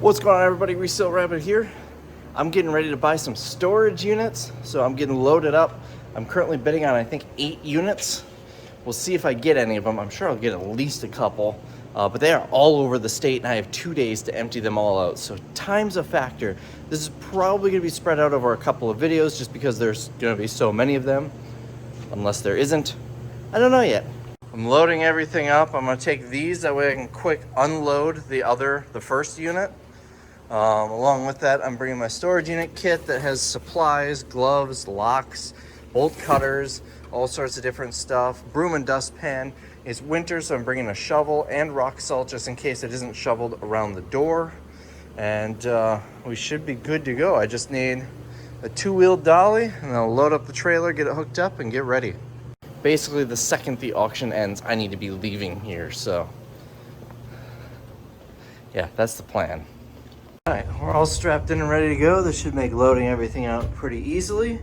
What's going on, everybody? Resale Rabbit here. I'm getting ready to buy some storage units, so I'm getting loaded up. I'm currently bidding on, I think, 8 units. We'll see if I get any of them. I'm sure I'll get at least a couple, but they are all over the state, and I have 2 days to empty them all out. So time's a factor. This is probably going to be spread out over a couple of videos just because there's going to be so many of them, unless there isn't. I don't know yet. I'm loading everything up. I'm going to take these, that way I can quick unload the first unit. Along with that, I'm bringing my storage unit kit that has supplies, gloves, locks, bolt cutters, all sorts of different stuff. Broom and dustpan. It's winter, so I'm bringing a shovel and rock salt just in case it isn't shoveled around the door. And we should be good to go. I just need a 2-wheel dolly, and I'll load up the trailer, get it hooked up, and get ready. Basically, the second the auction ends, I need to be leaving here, so yeah, that's the plan. All right, we're all strapped in and ready to go. This should make loading everything out pretty easy.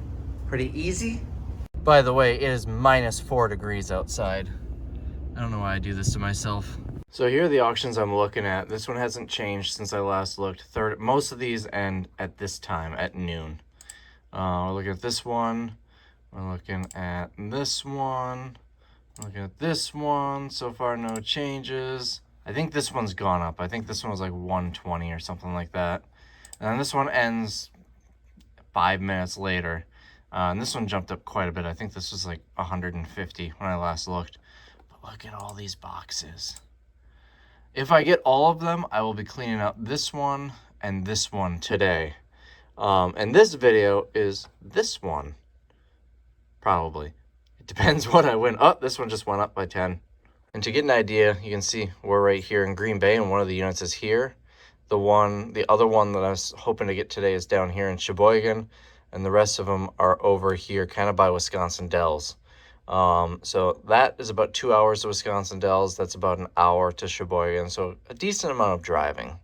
By the way, it is -4 degrees outside. I don't know why I do this to myself. So here are the auctions I'm looking at. This one hasn't changed since I last looked. Most of these end at this time, at noon. We're looking at this one. We're looking at this one. We're looking at this one. So far, no changes. I think this one's gone up. I think this one was like 120 or something like that. And then this one ends 5 minutes later. And this one jumped up quite a bit. I think this was like 150 when I last looked. But look at all these boxes. If I get all of them, I will be cleaning up this one and this one today. And this video is this one. Probably. It depends what I win. Oh, this one just went up by 10. And to get an idea, you can see we're right here in Green Bay, and one of the units is here. The other one that I was hoping to get today is down here in Sheboygan, and the rest of them are over here, kind of by Wisconsin Dells. So that is about 2 hours to Wisconsin Dells. That's about an hour to Sheboygan, so a decent amount of driving.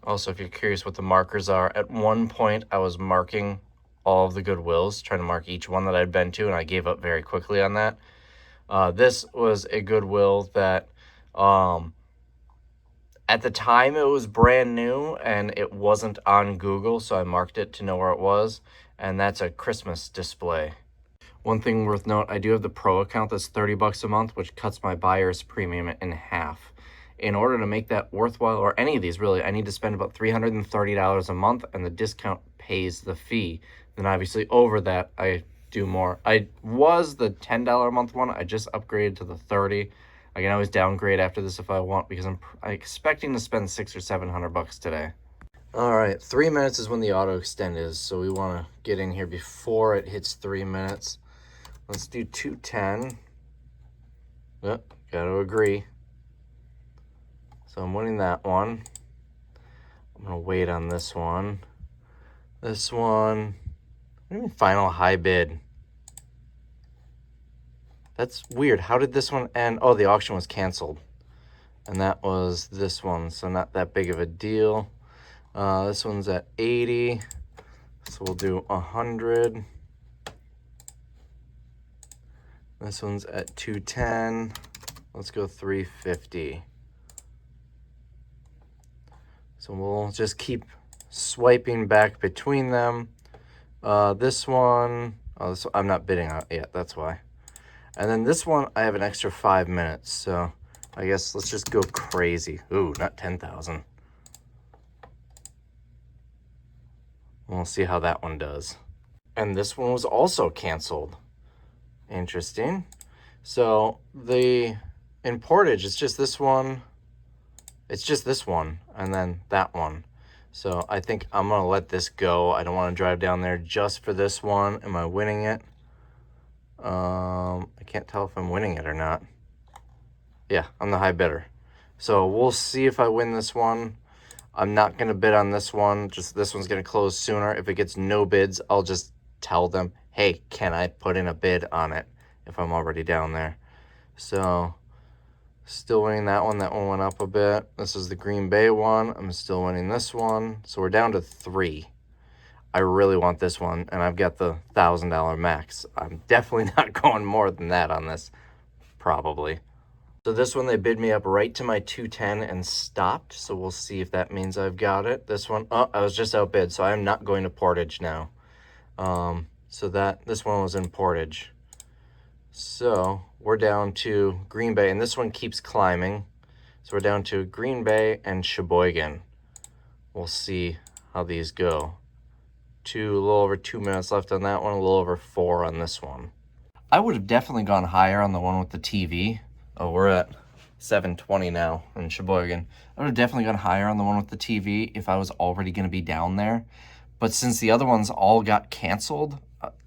Also, if you're curious what the markers are, at one point I was marking all of the Goodwills, trying to mark each one that I'd been to, and I gave up very quickly on that. This was a Goodwill that at the time it was brand new and it wasn't on Google, so I marked it to know where it was, and that's a Christmas display. One thing worth note, I do have the Pro account that's $30 a month, which cuts my buyer's premium in half. In order to make that worthwhile, or any of these really, I need to spend about $330 a month, and the discount pays the fee. Then obviously over that, I do more. I was the $10 a month one. I just upgraded to the 30. I can always downgrade after this if I want, because I'm expecting to spend $600 or $700 today. All right, 3 minutes is when the auto extend is, so we want to get in here before it hits 3 minutes. Let's do 210. Yep, gotta agree. So I'm winning that one. I'm gonna wait on this one. This one. What do you mean final high bid? That's weird. How did this one end? Oh, the auction was canceled. And that was this one, so not that big of a deal. This one's at 80. So we'll do 100. This one's at 210. Let's go 350. So we'll just keep swiping back between them. This one, I'm not bidding on it yet, that's why. And then this one, I have an extra 5 minutes, so I guess let's just go crazy. Ooh, not 10,000. We'll see how that one does. And this one was also canceled. Interesting. So in portage, it's just this one. It's just this one, and then that one. So I think I'm gonna let this go. I don't want to drive down there just for this one. Am I winning it? I can't tell if I'm winning it or not. Yeah, I'm the high bidder. So we'll see if I win this one. I'm not gonna bid on this one. Just this one's gonna close sooner. If it gets no bids, I'll just tell them, hey, can I put in a bid on it if I'm already down there? So still winning that one. That one went up a bit. This is the Green Bay one. I'm still winning this one. So we're down to 3. I really want this one, and I've got the $1,000 max. I'm definitely not going more than that on this, probably. So this one, they bid me up right to my 210 and stopped. So we'll see if that means I've got it. This one, oh, I was just outbid, so I am not going to Portage now. So this one was in Portage. So we're down to Green Bay, and this one keeps climbing. So we're down to Green Bay and Sheboygan. We'll see how these go. A little over 2 minutes left on that one, a little over 4 on this one. I would have definitely gone higher on the one with the TV. Oh, we're at 720 now in Sheboygan. I would have definitely gone higher on the one with the TV if I was already going to be down there. But since the other ones all got canceled,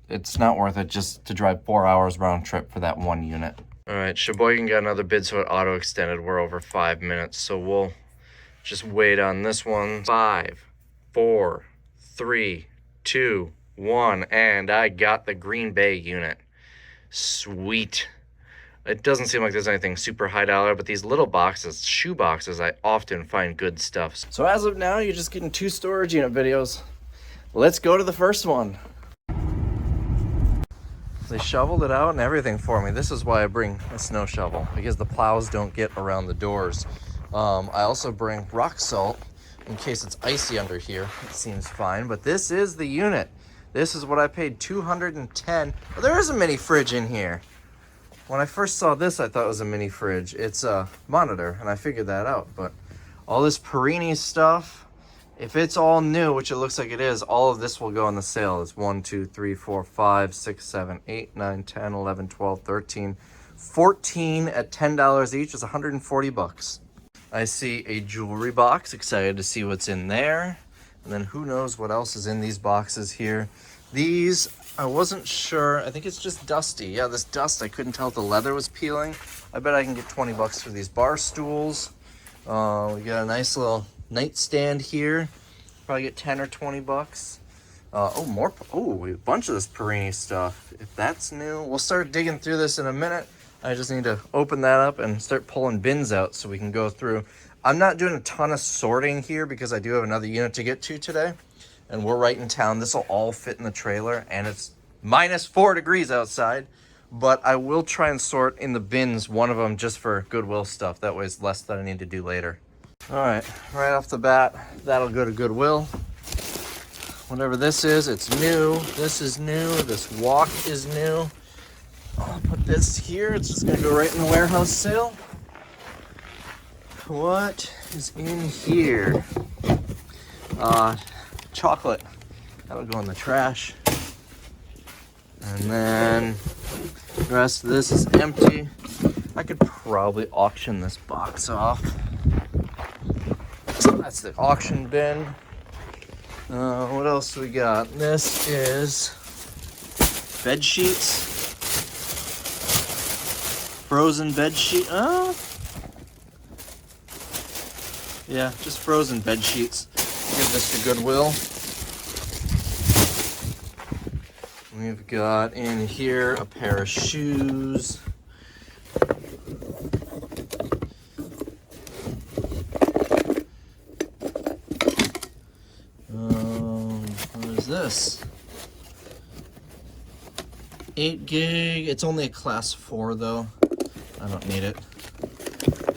it's not worth it just to drive 4 hours round trip for that one unit. All right, Sheboygan got another bid, so it auto extended. We're over 5 minutes, so we'll just wait on this one. 5, 4, 3, 2, 1, and I got the Green Bay unit. Sweet. It doesn't seem like there's anything super high dollar, but these little boxes, shoe boxes, I often find good stuff. So as of now, you're just getting 2 storage unit videos. Let's go to the first one. They shoveled it out and everything for me. This is why I bring a snow shovel, because the plows don't get around the doors. I also bring rock salt in case it's icy under here. It seems fine, but this is the unit. This is what I paid $210. Oh, there is a mini fridge in here. When I first saw this, I thought it was a mini fridge. It's a monitor, and I figured that out. But all this Perini stuff, if it's all new, which it looks like it is, all of this will go on the sale. It's 1, 2, 3, 4, 5, 6, 7, 8, 9, 10, 11, 12, 13, 14 at $10 each is 140 bucks. I see a jewelry box, excited to see what's in there. And then who knows what else is in these boxes here. These, I wasn't sure. I think it's just dusty. Yeah, this dust, I couldn't tell if the leather was peeling. I bet I can get 20 bucks for these bar stools. We got a nice little nightstand here. Probably get 10 or 20 bucks. A bunch of this Perini stuff. If that's new, we'll start digging through this in a minute. I just need to open that up and start pulling bins out so we can go through. I'm not doing a ton of sorting here because I do have another unit to get to today. And we're right in town. This will all fit in the trailer, and it's minus 4 degrees outside. But I will try and sort in the bins, one of them just for Goodwill stuff. That way it's less that I need to do later. All right, right off the bat, that'll go to Goodwill. Whatever this is, it's new. This is new. This walk is new. I'll put this here. It's just gonna go right in the warehouse sale. What is in here? Chocolate. That'll go in the trash. And then the rest of this is empty. I could probably auction this box off. So that's the auction bin. What else do we got? This is bed sheets. Frozen bed sheet. Oh. Yeah, just frozen bed sheets. Give this to Goodwill. We've got in here a pair of shoes. What is this? 8 gig. It's only a class 4 though. I don't need it.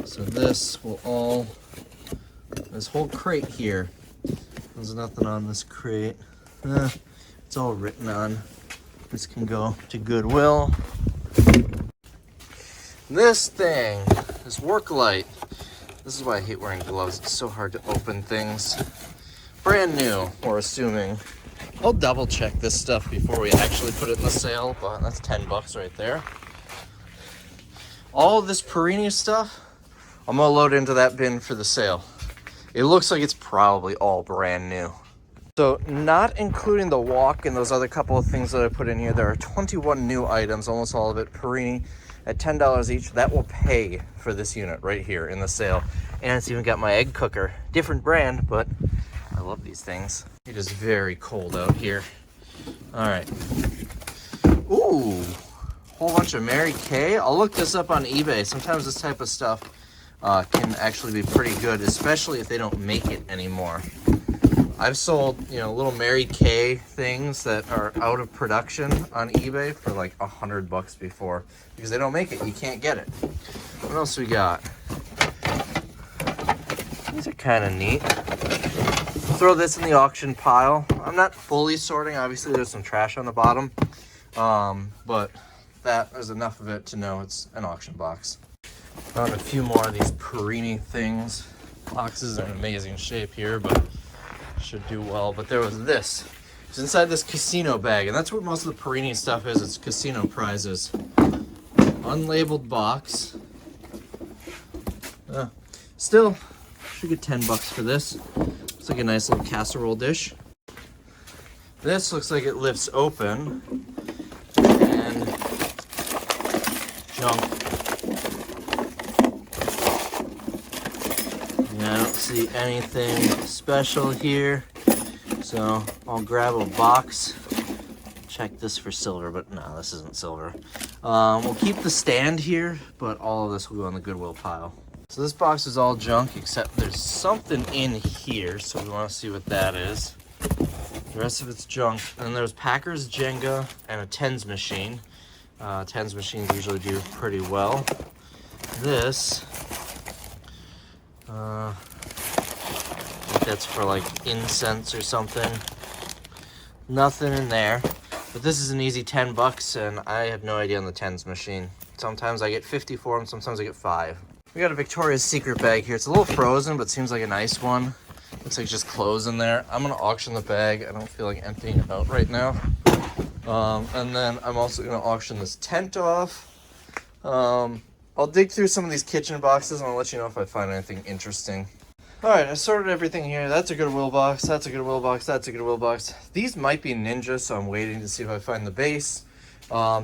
So this will all, this whole crate here. There's nothing on this crate. It's all written on. This can go to Goodwill. This thing, this work light. This is why I hate wearing gloves. It's so hard to open things. Brand new, we're assuming. I'll double check this stuff before we actually put it in the sale, but that's 10 bucks right there. All of this Perini stuff, I'm gonna load into that bin for the sale. It looks like it's probably all brand new. So not including the walk and those other couple of things that I put in here, there are 21 new items, almost all of it Perini at $10 each. That will pay for this unit right here in the sale. And it's even got my egg cooker. Different brand, but I love these things. It is very cold out here. All right. Ooh, whole bunch of Mary Kay. I'll look this up on eBay. Sometimes this type of stuff can actually be pretty good, especially if they don't make it anymore. I've sold, little Mary Kay things that are out of production on eBay for like $100 before because they don't make it. You can't get it. What else we got? These are kind of neat. Throw this in the auction pile. I'm not fully sorting. Obviously, there's some trash on the bottom. But that is enough of it to know it's an auction box. Found a few more of these Perini things. Boxes are in amazing shape here, but should do well. But there was this. It's inside this casino bag, and that's what most of the Perini stuff is. It's casino prizes. Unlabeled box. Still, should get $10 for this. It's like a nice little casserole dish. This looks like it lifts open and junk. Yeah, I don't see anything special here, so I'll grab a box. Check this for silver, but no, this isn't silver. We'll keep the stand here, but all of this will go in the Goodwill pile. So this box is all junk, except there's something in here, so we want to see what that is. The rest of it's junk. And then there's Packers Jenga and a Temps machine. Temps machines usually do pretty well. This, I think that's for like incense or something. Nothing in there. But this is an easy $10, and I have no idea on the Temps machine. Sometimes I get 50 for them, sometimes I get 5. We got a Victoria's Secret bag here. It's a little frozen, but seems like a nice one. Looks like just clothes in there. I'm gonna auction the bag. I don't feel like emptying it out right now. And then I'm also gonna auction this tent off. I'll dig through some of these kitchen boxes and I'll let you know if I find anything interesting. All right, I sorted everything here. That's a Goodwill box, that's a Goodwill box, that's a Goodwill box. These might be Ninja, so I'm waiting to see if I find the base.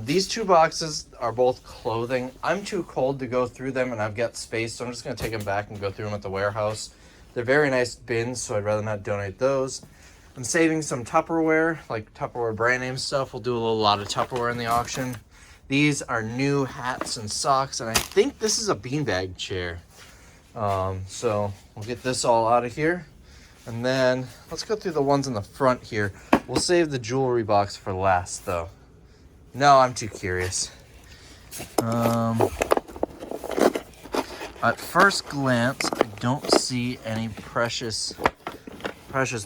These two boxes are both clothing. I'm too cold to go through them and I've got space, so I'm just gonna take them back and go through them at the warehouse. They're very nice bins, so I'd rather not donate those. I'm saving some Tupperware, like Tupperware brand name stuff. We'll do a lot of Tupperware in the auction. These are new hats and socks, and I think this is a beanbag chair. So we'll get this all out of here. And then let's go through the ones in the front here. We'll save the jewelry box for last, though. No, I'm too curious. At first glance, I don't see any precious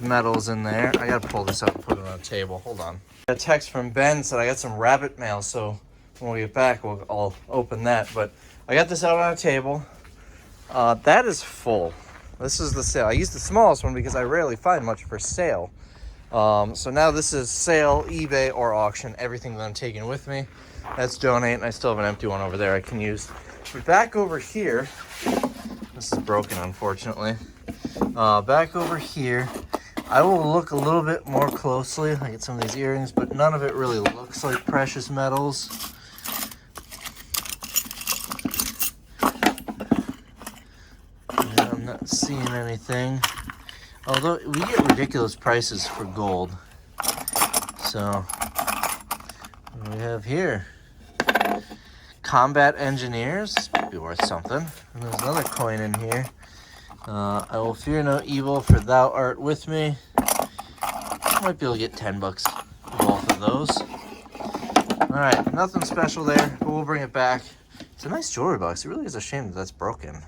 metals in there. I gotta pull this out and put it on a table. Hold on. A text from Ben said I got some rabbit mail, so when we get back, I'll open that. But I got this out on a table. That is full. This is the sale. I used the smallest one because I rarely find much for sale. So now this is sale, eBay, or auction. Everything that I'm taking with me. That's donate, and I still have an empty one over there I can use. But back over here, this is broken, unfortunately. Back over here, I will look a little bit more closely. I get some of these earrings, but none of it really looks like precious metals. Yeah, I'm not seeing anything. Although we get ridiculous prices for gold. So, what do we have here? Combat Engineers, this might be worth something. And there's another coin in here. I will fear no evil, for thou art with me. Might be able to get $10 for both of those. Alright, nothing special there, but we'll bring it back. It's a nice jewelry box. It really is a shame that that's broken.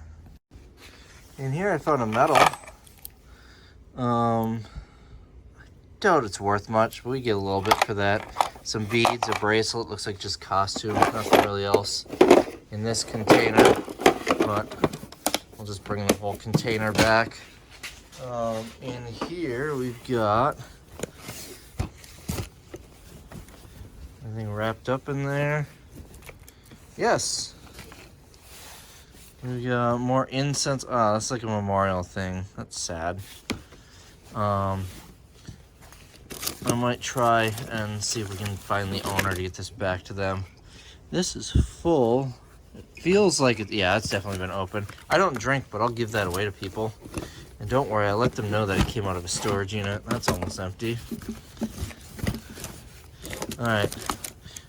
In here I found a medal. I doubt it's worth much, but we get a little bit for that. Some beads, a bracelet, looks like just costume, nothing really else in this container, but we'll just bring the whole container back. In here we've got anything wrapped up in there. Yes. We got more incense. Oh, that's like a memorial thing. That's sad. I might try and see if we can find the owner to get this back to them. This is full. It feels like it. Yeah, it's definitely been open. I don't drink, but I'll give that away to people. And don't worry, I let them know that it came out of a storage unit. That's almost empty. Alright.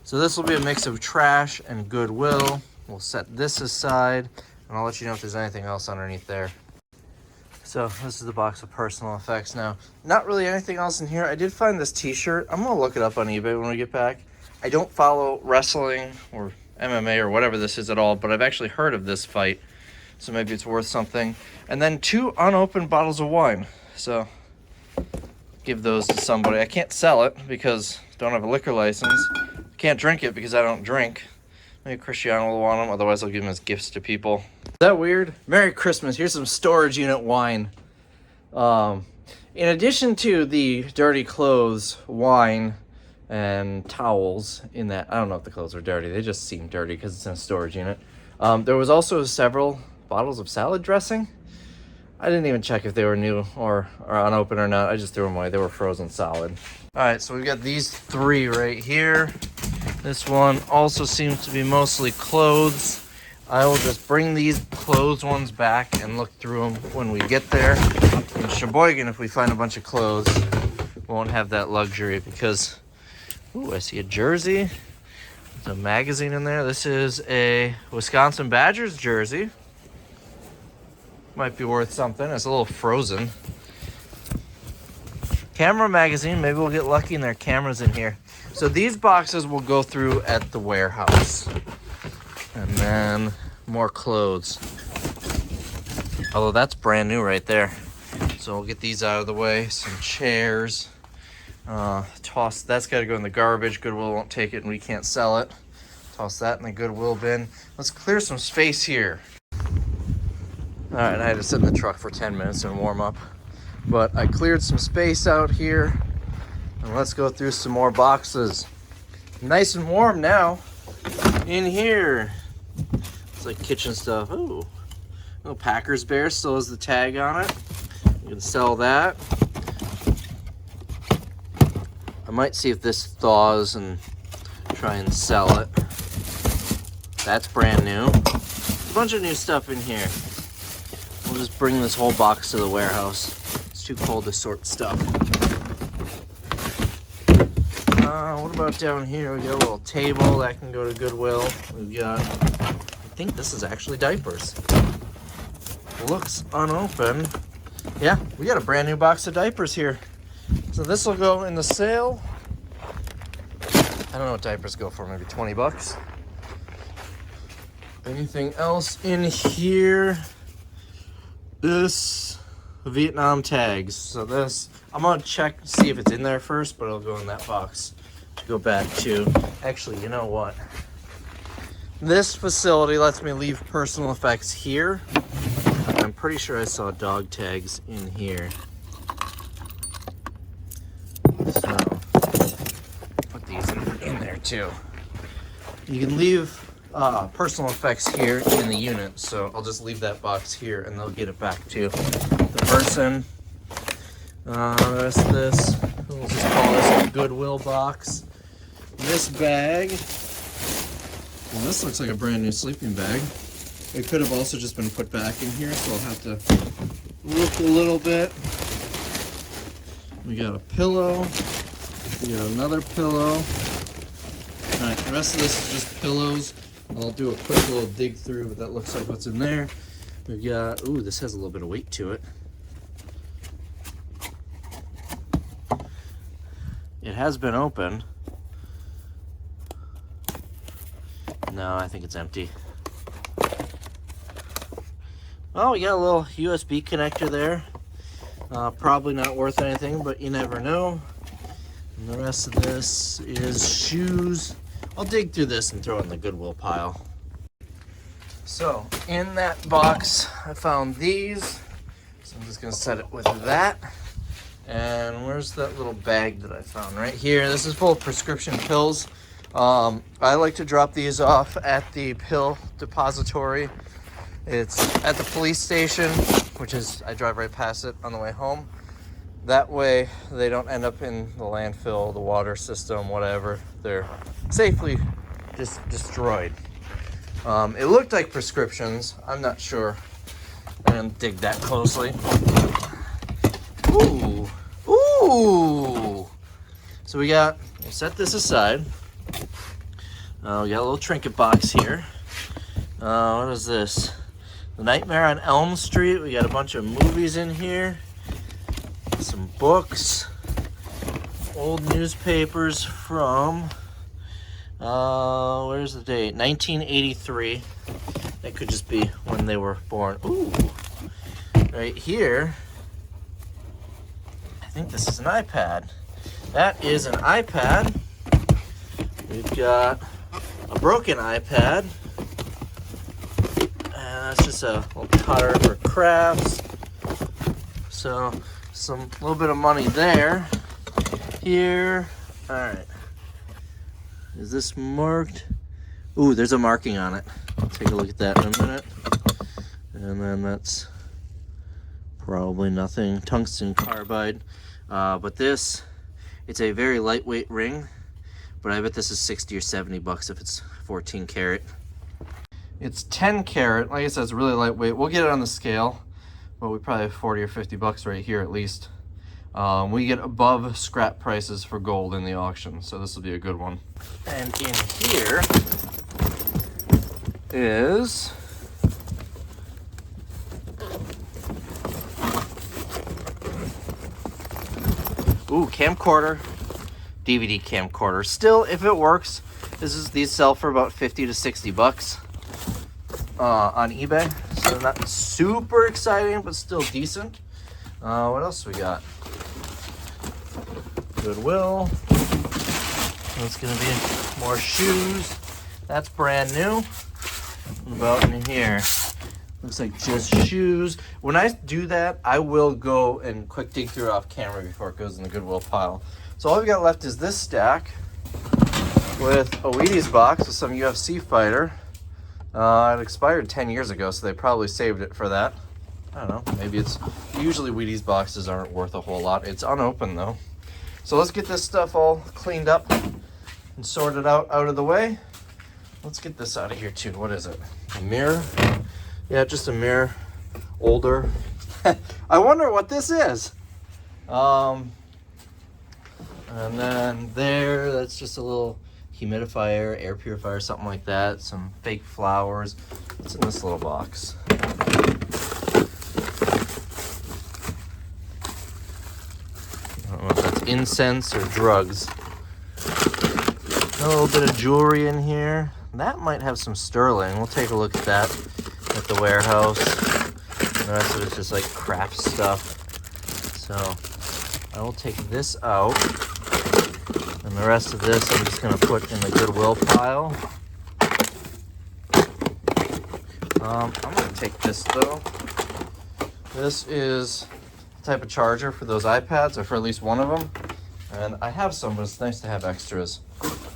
So this will be a mix of trash and Goodwill. We'll set this aside, and I'll let you know if there's anything else underneath there. So this is the box of personal effects now. Not really anything else in here. I did find this t-shirt. I'm gonna look it up on eBay when we get back. I don't follow wrestling or MMA or whatever this is at all, but I've actually heard of this fight, so maybe it's worth something. And then 2 unopened bottles of wine, so give those to somebody. I can't sell it because I don't have a liquor license. Can't drink it because I don't drink. Maybe Cristiano will want them, otherwise I'll give them as gifts to people. Is that weird? Merry Christmas. Here's some storage unit wine. In addition to the dirty clothes, wine, and towels in that, I don't know if the clothes are dirty, they just seem dirty because it's in a storage unit. There was also several bottles of salad dressing. I didn't even check if they were new or unopened or not. I just threw them away. They were frozen solid. All right, so we've got these 3 right here. This one also seems to be mostly clothes. I will just bring these clothes ones back and look through them when we get there. In Sheboygan, if we find a bunch of clothes, we won't have that luxury because, ooh, I see a jersey. There's a magazine in there. This is a Wisconsin Badgers jersey. Might be worth something. It's a little frozen. Camera magazine. Maybe we'll get lucky and there are cameras in here. So these boxes will go through at the warehouse. And then more clothes. Although that's brand new right there. So we'll get these out of the way. Some chairs. Toss. That's got to go in the garbage. Goodwill won't take it and we can't sell it. Toss that in the Goodwill bin. Let's clear some space here. All right, I had to sit in the truck for 10 minutes and warm up. But I cleared some space out here. And let's go through some more boxes. Nice and warm now in here. It's like kitchen stuff. Ooh, little Packers bear still has the tag on it. You can sell that. I might see if this thaws and try and sell it. That's brand new. A bunch of new stuff in here. We'll just bring this whole box to the warehouse. It's too cold to sort stuff. What about down here? We got a little table that can go to Goodwill. We've got, I think this is actually diapers. Looks unopened. Yeah, we got a brand new box of diapers here. So this will go in the sale. I don't know what diapers go for, maybe 20 bucks. Anything else in here? This Vietnam tags. So this, I'm gonna check, see if it's in there first, but it'll go in that box to go back to. Actually, you know what? This facility lets me leave personal effects here. I'm pretty sure I saw dog tags in here. So, put these in there too. You can leave personal effects here in the unit, so I'll just leave that box here and they'll get it back to the person. The rest of this, we'll just call this a Goodwill box. This bag, well, this looks like a brand new sleeping bag. It could have also just been put back in here, so I'll have to look a little bit. We got a pillow. We got another pillow. All right, the rest of this is just pillows. I'll do a quick little dig through, but that looks like what's in there. We've got, ooh, this has a little bit of weight to it. It has been opened. No, I think it's empty. Oh, we got a little USB connector there. Probably not worth anything, but you never know. And the rest of this is shoes. I'll dig through this and throw it in the Goodwill pile. So, in that box, I found these. So I'm just gonna set it with that. And where's that little bag that I found? Right here. This is full of prescription pills. I like to drop these off at the pill depository. It's at the police station, which is, I drive right past it on the way home. That way they don't end up in the landfill, the water system, whatever. They're safely destroyed. It looked like prescriptions. I'm not sure. I didn't dig that closely. Ooh. Ooh. So we'll set this aside. We got a little trinket box here. What is this? The Nightmare on Elm Street. We got a bunch of movies in here. Some books. Old newspapers from Where's the date? 1983. That could just be when they were born. Ooh, right here. I think this is an iPad. That is an iPad. We've got a broken iPad. That's just a little cutter for crafts. So some little bit of money there. Here. All right. Is this marked? Ooh, there's a marking on it. I'll take a look at that in a minute. And then that's probably nothing. Tungsten carbide. But this, it's a very lightweight ring. But I bet this is 60 or 70 bucks if it's 14 karat. It's 10 karat. Like I said, it's really lightweight. We'll get it on the scale. But we probably have 40 or 50 bucks right here at least. We get above scrap prices for gold in the auction, so this will be a good one. And in here is camcorder, DVD camcorder. Still, if it works, these sell for about 50 to 60 bucks on eBay. So not super exciting, but still decent. What else we got? Goodwill. That's gonna be more shoes. That's brand new. What about in here? Looks like just shoes. When I do that, I will go and quick dig through off camera before it goes in the Goodwill pile. So all we got left is this stack with a Wheaties box with some UFC fighter. It expired 10 years ago, so they probably saved it for that. I don't know, maybe it's, usually Wheaties boxes aren't worth a whole lot. It's unopened though. So let's get this stuff all cleaned up and sorted out of the way. Let's get this out of here too. What is it? A mirror? Yeah, just a mirror. Older. I wonder what this is. And then there, that's just a little humidifier, air purifier, something like that. Some fake flowers. What's in this little box? I don't know if that's incense or drugs. A little bit of jewelry in here. That might have some sterling. We'll take a look at that at the warehouse. And the rest of it's just like craft stuff. So I will take this out. And the rest of this I'm just going to put in the Goodwill pile. I'm going to take this though. This is the type of charger for those iPads, or for at least one of them. And I have some, but it's nice to have extras.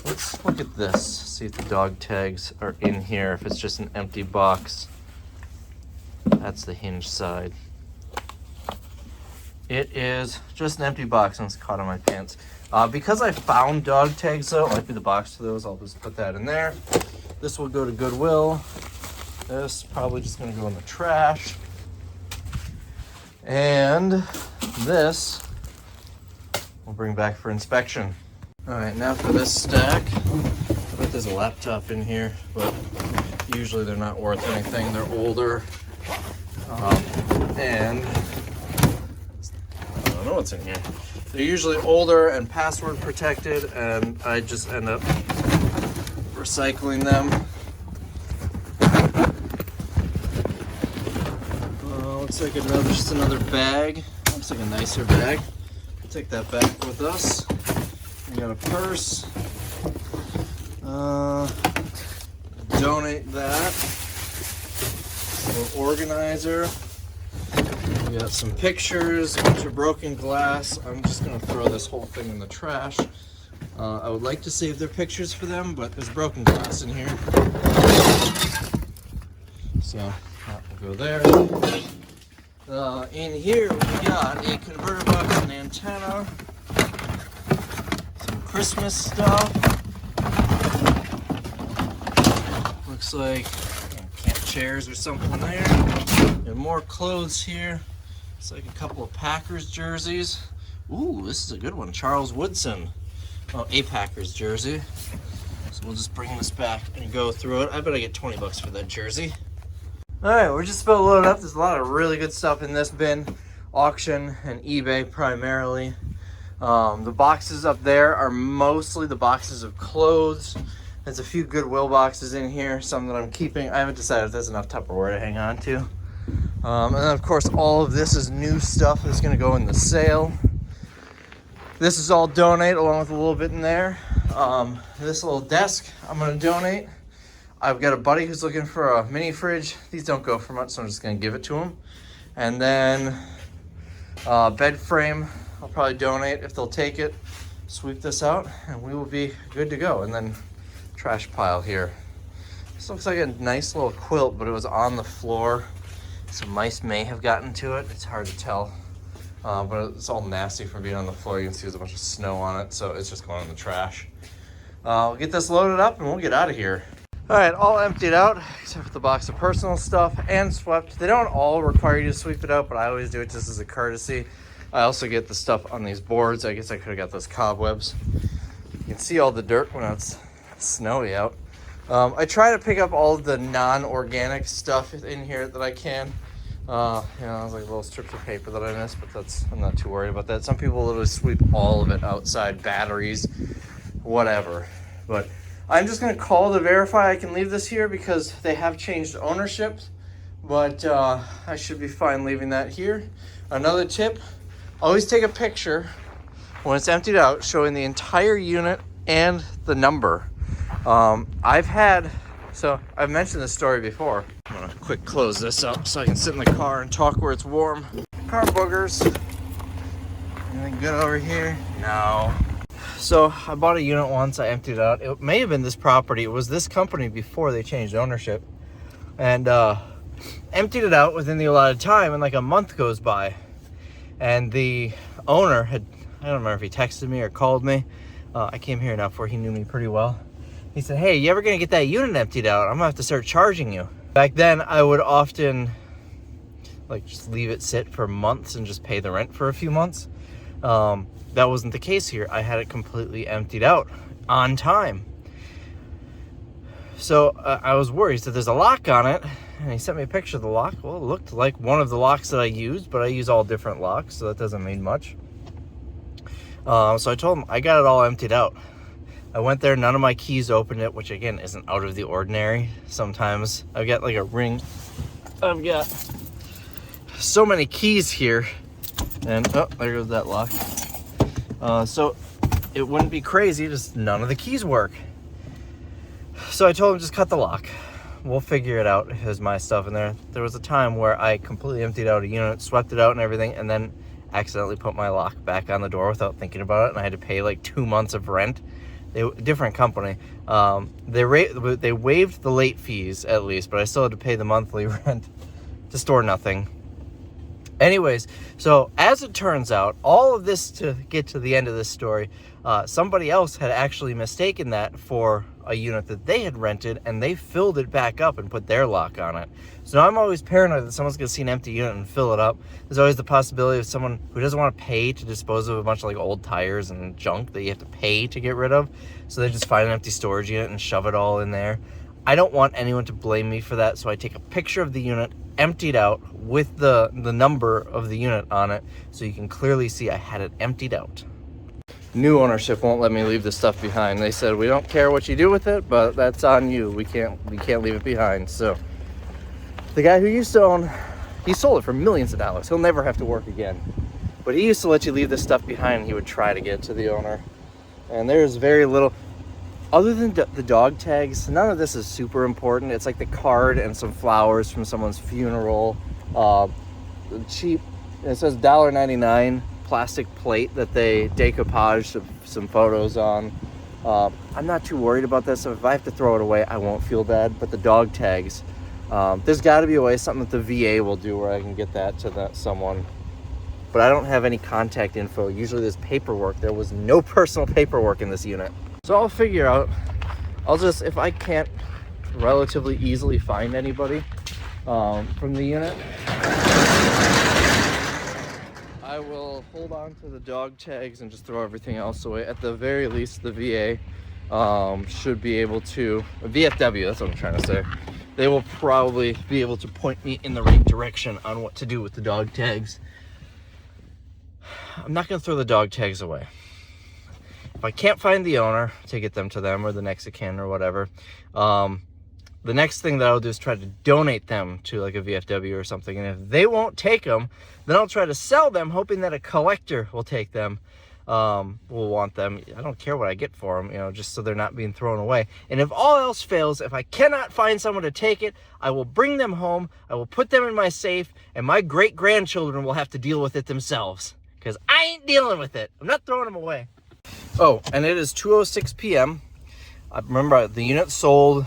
Let's look at this, see if the dog tags are in here, if it's just an empty box. That's the hinge side. It is just an empty box, and it's caught on my pants. Because I found dog tags though, it might be the box to those, I'll just put that in there. This will go to Goodwill. This probably just gonna go in the trash. And this we'll bring back for inspection. All right, now for this stack. I bet there's a laptop in here, but usually they're not worth anything. They're older. And I don't know what's in here. They're usually older and password protected, and I just end up recycling them. Looks like just another bag. Looks like a nicer bag. We'll take that back with us. We got a purse. Donate that. A little organizer. We got some pictures, a bunch of broken glass. I'm just gonna throw this whole thing in the trash. I would like to save their pictures for them, but there's broken glass in here. So that will go there. In here we got a converter box and antenna. Some Christmas stuff. Looks like camp chairs or something there. And more clothes here. It's like a couple of Packers jerseys. Ooh, this is a good one. Charles Woodson. Oh, a Packers jersey. So we'll just bring this back and go through it. I bet I get 20 bucks for that jersey. All right, we're just about to load up. There's a lot of really good stuff in this bin. Auction and eBay primarily. The boxes up there are mostly the boxes of clothes There's a few Goodwill boxes in here, some that I'm keeping. I haven't decided if there's enough Tupperware to hang on to. And then of course all of this is new stuff that's gonna go in the sale. This is all donate along with a little bit in there. This little desk I'm gonna donate. I've got a buddy who's looking for a mini fridge. These don't go for much, so I'm just gonna give it to him. And then bed frame, I'll probably donate if they'll take it. Sweep this out and we will be good to go. And then trash pile here. This looks like a nice little quilt, but it was on the floor. Some mice may have gotten to it. It's hard to tell, but it's all nasty from being on the floor. You can see there's a bunch of snow on it, so it's just going in the trash. We'll get this loaded up and we'll get out of here. All right, all emptied out, except for the box of personal stuff and swept. They don't all require you to sweep it out, but I always do it just as a courtesy. I also get the stuff on these boards. I guess I could have got those cobwebs. You can see all the dirt when it's snowy out. I try to pick up all the non-organic stuff in here that I can. You know, like little strips of paper that I missed, but I'm not too worried about that. Some people literally sweep all of it outside, batteries, whatever. But I'm just gonna call to verify I can leave this here because they have changed ownership, but I should be fine leaving that here. Another tip, always take a picture when it's emptied out showing the entire unit and the number. I've mentioned this story before. I'm gonna quick close this up so I can sit in the car and talk where it's warm. Car boogers. Anything good over here? No. So I bought a unit once, I emptied it out. It may have been this property. It was this company before they changed ownership. And emptied it out within the allotted time, and like a month goes by. And the owner I don't remember if he texted me or called me. I came here enough where he knew me pretty well. He said, hey, you ever gonna get that unit emptied out? I'm gonna have to start charging you. Back then, I would often like just leave it sit for months and just pay the rent for a few months. That wasn't the case here. I had it completely emptied out on time. So I was worried. He said there's a lock on it, and he sent me a picture of the lock. Well, it looked like one of the locks that I used, but I use all different locks, so that doesn't mean much. So I told him I got it all emptied out. I went there, none of my keys opened it, which again isn't out of the ordinary. Sometimes I've got like a ring. I've got so many keys here, and oh, there goes that lock. So it wouldn't be crazy, just none of the keys work. So I told him just cut the lock. We'll figure it out. Here's my stuff in there. There was a time where I completely emptied out a unit, swept it out and everything, and then accidentally put my lock back on the door without thinking about it, and I had to pay like 2 months of rent. Different company. They waived the late fees at least, but I still had to pay the monthly rent to store nothing. Anyways, so as it turns out, all of this to get to the end of this story, somebody else had actually mistaken that for a unit that they had rented, and they filled it back up and put their lock on it. So now I'm always paranoid that someone's gonna see an empty unit and fill it up. There's always the possibility of someone who doesn't want to pay to dispose of a bunch of like old tires and junk that you have to pay to get rid of. So they just find an empty storage unit and shove it all in there. I don't want anyone to blame me for that, so I take a picture of the unit emptied out with the number of the unit on it, so you can clearly see I had it emptied out. New ownership won't let me leave the stuff behind. They said, we don't care what you do with it, but that's on you. We can't leave it behind. So the guy who used to own, he sold it for millions of dollars. He'll never have to work again. But he used to let you leave this stuff behind, and he would try to get it to the owner. And there's very little, other than the dog tags, none of this is super important. It's like the card and some flowers from someone's funeral. Cheap, it says $1.99 plastic plate that they decoupaged some photos on. I'm not too worried about this, so if I have to throw it away, I won't feel bad. But the dog tags, there's got to be a way, something that the VA will do where I can get that to someone. But I don't have any contact info. Usually there's paperwork. There was no personal paperwork in this unit. So I'll figure out, if I can't relatively easily find anybody from the unit, I will hold on to the dog tags and just throw everything else away. At the very least, the VA should be able to, VFW, that's what I'm trying to say. They will probably be able to point me in the right direction on what to do with the dog tags. I'm not gonna throw the dog tags away. if I can't find the owner to get them to them or the next of kin or whatever, the next thing that I'll do is try to donate them to like a VFW or something. And if they won't take them, then I'll try to sell them, hoping that a collector will take them, will want them. I don't care what I get for them, you know, just so they're not being thrown away. And if all else fails, if I cannot find someone to take it, I will bring them home, I will put them in my safe, and my great-grandchildren will have to deal with it themselves. Because I ain't dealing with it. I'm not throwing them away. Oh, and it is 2:06 p.m. I remember the unit sold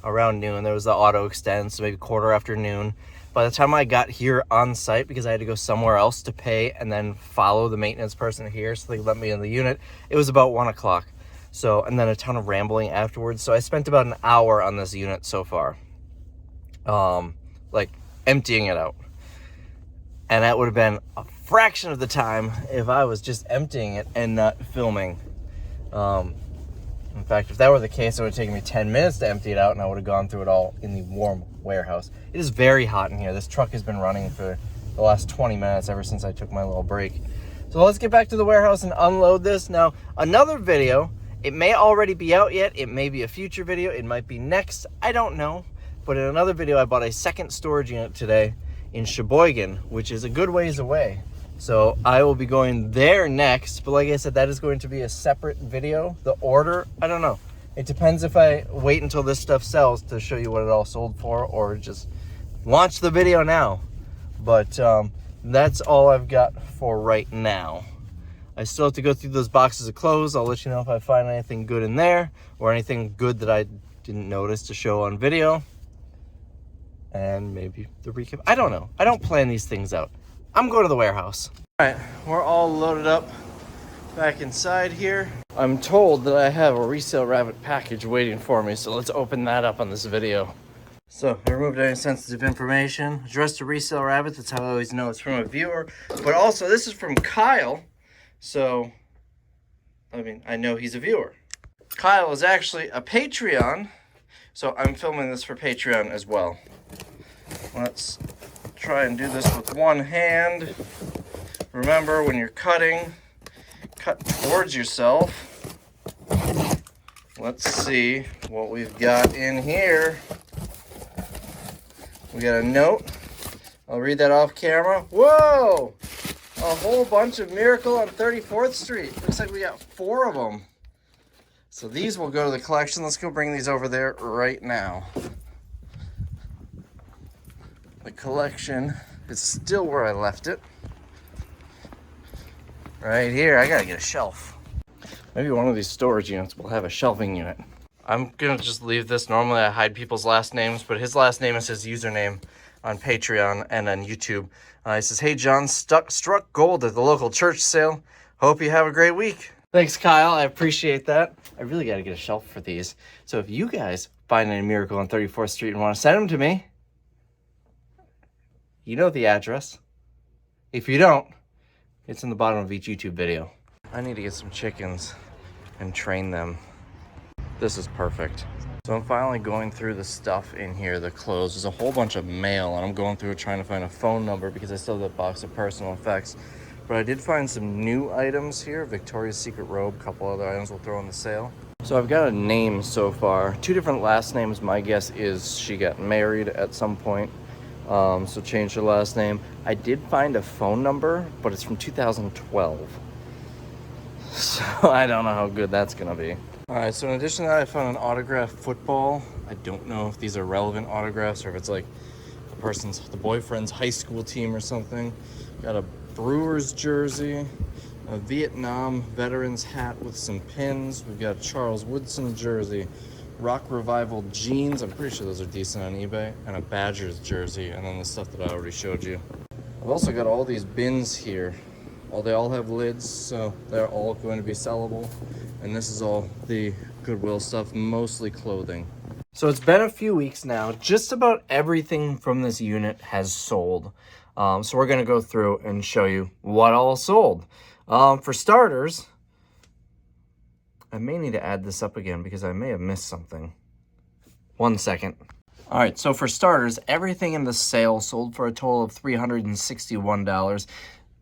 around noon. There was the auto extend, so maybe quarter after noon. By the time I got here on site, because I had to go somewhere else to pay and then follow the maintenance person here so they let me in the unit, it was about 1 o'clock. So, and then a ton of rambling afterwards. So I spent about an hour on this unit so far, like emptying it out. And that would have been a fraction of the time if I was just emptying it and not filming. In fact, if that were the case, it would have taken me 10 minutes to empty it out, and I would have gone through it all in the warm warehouse. It is very hot in here. This truck has been running for the last 20 minutes ever since I took my little break. So let's get back to the warehouse and unload this. Now, another video, it may already be out yet. It may be a future video. It might be next. I don't know. But in another video, I bought a second storage unit today in Sheboygan, which is a good ways away. So I will be going there next, but like I said, that is going to be a separate video. The order, I don't know. It depends if I wait until this stuff sells to show you what it all sold for, or just launch the video now. But that's all I've got for right now. I still have to go through those boxes of clothes. I'll let you know if I find anything good in there, or anything good that I didn't notice to show on video. And maybe the recap. I don't know. I don't plan these things out. I'm going to the warehouse. All right, we're all loaded up back inside here. I'm told that I have a Resale Rabbit package waiting for me, so let's open that up on this video. So I removed any sensitive information. Addressed to Resale Rabbit, that's how I always know it's from a viewer. But also, this is from Kyle, so, I mean, I know he's a viewer. Kyle is actually a Patreon, so I'm filming this for Patreon as well. Let's try and do this with one hand. Remember, when you're cutting, cut towards yourself. Let's see what we've got in here. We got a note. I'll read that off camera. Whoa! A whole bunch of Miracle on 34th Street. Looks like we got 4 of them. So these will go to the collection. Let's go bring these over there right now. The collection is still where I left it. Right here. I gotta get a shelf. Maybe one of these storage units will have a shelving unit. I'm gonna just leave this. Normally I hide people's last names, but his last name is his username on Patreon and on YouTube. He says, "Hey John, struck gold at the local church sale. Hope you have a great week." Thanks, Kyle. I appreciate that. I really gotta get a shelf for these. So if you guys find any Miracle on 34th Street and want to send them to me, you know the address. If you don't, it's in the bottom of each YouTube video. I need to get some chickens and train them. This is perfect. So I'm finally going through the stuff in here, the clothes. There's a whole bunch of mail, and I'm going through it trying to find a phone number because I still have that box of personal effects. But I did find some new items here. Victoria's Secret robe, a couple other items we'll throw on the sale. So I've got a name so far. 2 different last names. My guess is she got married at some point. So changed her last name. I did find a phone number, but it's from 2012. So I don't know how good that's gonna be. All right, so in addition to that, I found an autographed football. I don't know if these are relevant autographs or if it's like the boyfriend's high school team or something. Got a Brewers jersey, a Vietnam veterans hat with some pins. We've got a Charles Woodson jersey, Rock Revival jeans. I'm pretty sure those are decent on eBay, and a Badgers jersey, and then the stuff that I already showed you. I've also got all these bins here. They all have lids, so they're all going to be sellable. And this is all the Goodwill stuff, mostly clothing. So it's been a few weeks now. Just about everything from this unit has sold. So we're going to go through and show you what all sold. For starters, I may need to add this up again because I may have missed something. 1 second. All right, so for starters, everything in the sale sold for a total of $361.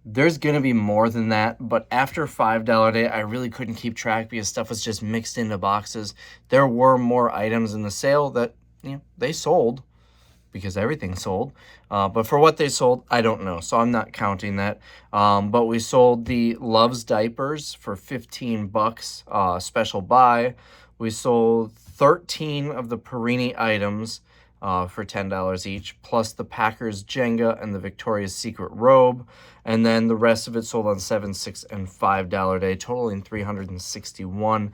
There's going to be more than that, but after $5 day, I really couldn't keep track because stuff was just mixed into boxes. There were more items in the sale that, you know, they sold because everything sold. But for what they sold, I don't know. So I'm not counting that. But we sold the Love's diapers for 15 bucks, special buy. We sold 13 of the Perini items for $10 each, plus the Packers Jenga and the Victoria's Secret robe. And then the rest of it sold on $7, $6, and $5 day, totaling $361.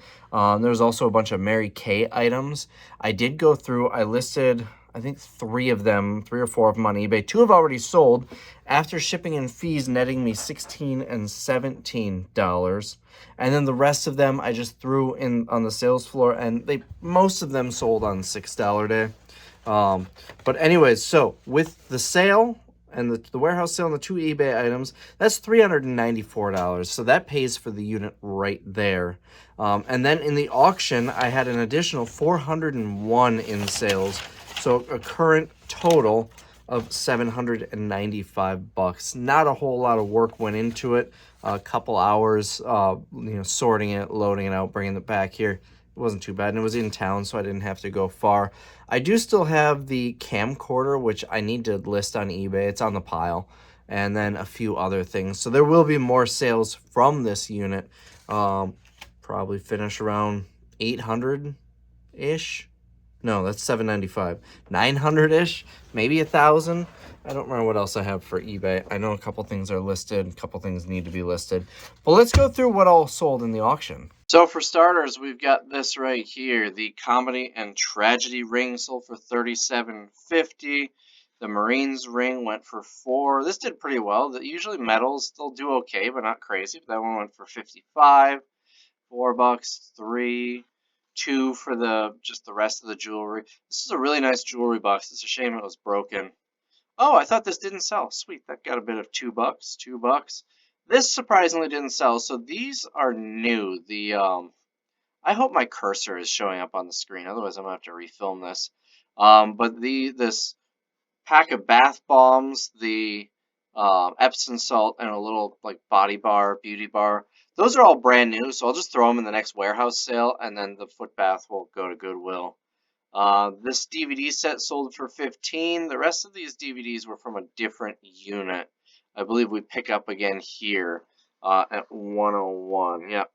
There's also a bunch of Mary Kay items. I did go through, I listed, I think 3 or 4 of them on eBay. 2 have already sold after shipping and fees, netting me $16 and $17. And then the rest of them I just threw in on the sales floor, and most of them sold on $6 day. But anyways, so with the sale and the warehouse sale and the 2 eBay items, that's $394. So that pays for the unit right there. And then in the auction, I had an additional 401 in sales. So a current total of $795. Not a whole lot of work went into it. A couple hours, sorting it, loading it out, bringing it back here. It wasn't too bad, and it was in town, so I didn't have to go far. I do still have the camcorder, which I need to list on eBay. It's on the pile, and then a few other things. So there will be more sales from this unit. Probably finish around 800-ish. No, that's $795. 900-ish, maybe 1,000. I don't remember what else I have for eBay. I know a couple things are listed, a couple things need to be listed. But let's go through what all sold in the auction. So for starters, we've got this right here. The Comedy and Tragedy ring sold for $37.50. The Marines ring went for $4. This did pretty well. Usually metals still do okay, but not crazy. That one went for $55. $4, 3, 2 for just the rest of the jewelry. This is a really nice jewelry box. It's a shame it was broken. Oh, I thought this didn't sell. Sweet, that got a bit of $2, $2. This surprisingly didn't sell. So these are new. I hope my cursor is showing up on the screen. Otherwise, I'm gonna have to refilm this. But this pack of bath bombs, the Epsom salt, and a little like body bar, beauty bar. Those are all brand new, so I'll just throw them in the next warehouse sale, and then the foot bath will go to Goodwill. This DVD set sold for $15. The rest of these DVDs were from a different unit. I believe we pick up again here at 101. Yep.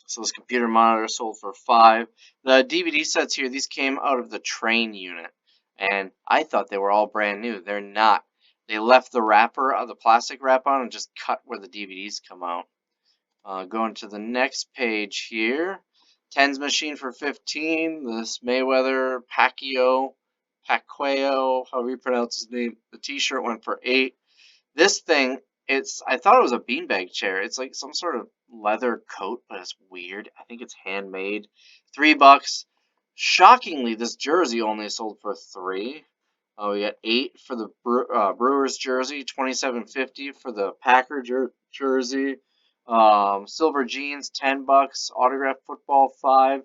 So this computer monitor sold for $5. The DVD sets here, these came out of the train unit, and I thought they were all brand new. They're not. They left the wrapper, the plastic wrap on, and just cut where the DVDs come out. Going to the next page here. Tens machine for $15. This Mayweather Pacquiao, however you pronounce his name. The t-shirt went for $8. This thing, I thought it was a beanbag chair. It's like some sort of leather coat, but it's weird. I think it's handmade. $3. Shockingly, this jersey only sold for $3. We got $8 for the Brewers jersey, $27.50 for the Packer jersey. Silver jeans, $10. Autographed football, $5.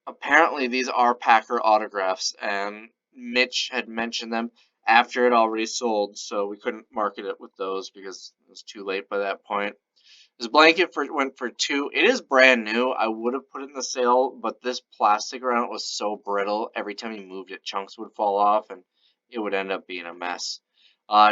Apparently, these are Packer autographs, and Mitch had mentioned them after it already sold, so we couldn't market it with those because it was too late by that point. This blanket went for $2. It is brand new. I would have put it in the sale, but this plastic around it was so brittle. Every time you moved it, chunks would fall off, and it would end up being a mess.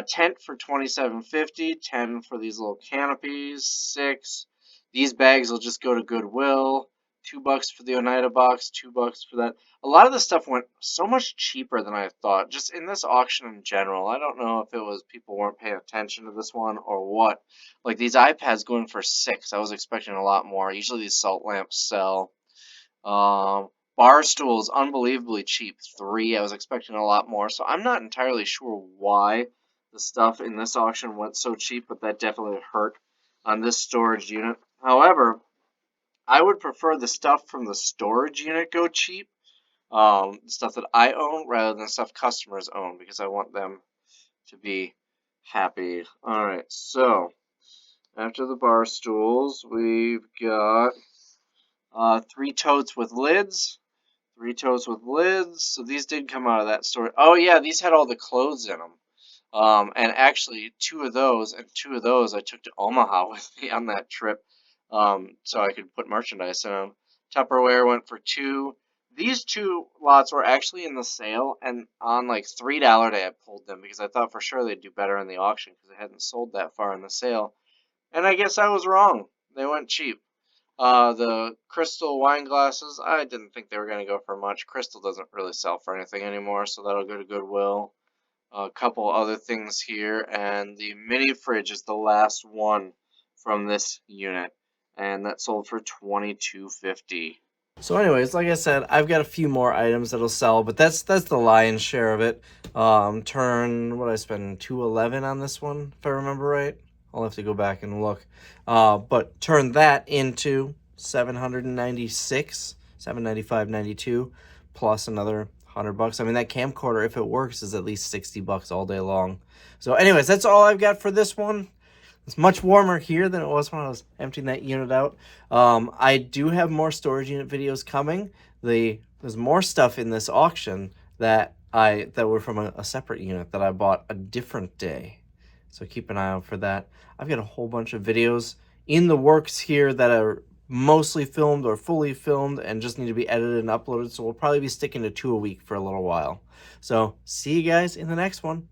Tent for $27.50. 10 for these little canopies. 6. These bags will just go to Goodwill. $2 for the Oneida box. $2 for that. A lot of this stuff went so much cheaper than I thought. Just in this auction in general. I don't know if it was people weren't paying attention to this one or what. Like these iPads going for $6. I was expecting a lot more. Usually these salt lamps sell. Bar stools, unbelievably cheap. $3. I was expecting a lot more. So I'm not entirely sure why the stuff in this auction went so cheap, but that definitely hurt on this storage unit. However, I would prefer the stuff from the storage unit go cheap, stuff that I own rather than stuff customers own, because I want them to be happy. All right, so after the bar stools, we've got 3 totes with lids. 3 totes with lids. So these did come out of that store. Oh yeah, these had all the clothes in them. And actually, two of those I took to Omaha with me on that trip, so I could put merchandise in them. Tupperware went for two. These two lots were actually in the sale, and on like $3 day I pulled them because I thought for sure they'd do better in the auction because they hadn't sold that far in the sale. And I guess I was wrong. They went cheap. The crystal wine glasses, I didn't think they were going to go for much. Crystal doesn't really sell for anything anymore, so that'll go to Goodwill. A couple other things here, and the mini fridge is the last one from this unit, and that sold for $22.50. So anyways, like I said, I've got a few more items that'll sell, but that's the lion's share of it. Turn, what did I spend, $211 on this one, if I remember right. I'll have to go back and look. But turn that into $796, $795.92, plus another $100. I mean, that camcorder, if it works, is at least $60 all day long. So anyways, that's all I've got for this one. It's much warmer here than it was when I was emptying that unit out. I do have more storage unit videos coming. There's more stuff in this auction that were from a separate unit that I bought a different day. So keep an eye out for that. I've got a whole bunch of videos in the works here that are mostly filmed or fully filmed and just need to be edited and uploaded. So we'll probably be sticking to 2 a week for a little while. So see you guys in the next one.